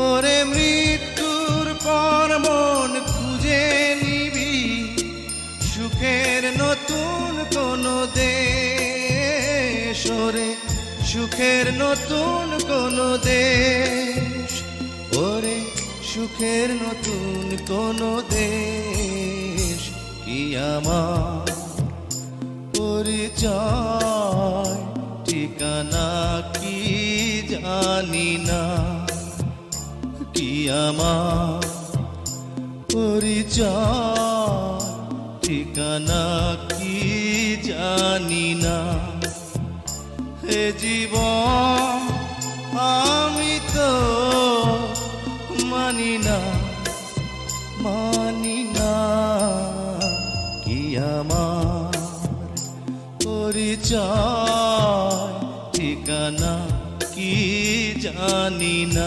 ওরে মৃত্যুর পর মন খুঁজে নিবি সুখের নতুন কোনো দেশ, ওরে সুখের নতুন কোনো দেশ, ওরে সুখের নতুন কোনো দেশ। কি আমার পরিচয় ঠিকানা কি জানি না, কি আমার পরিচয় ঠিকানা কি জানি না। হে জীবন আমি তো মানি না, মানি না, কি আমার পরিচয় ঠিকানা কি জানি না।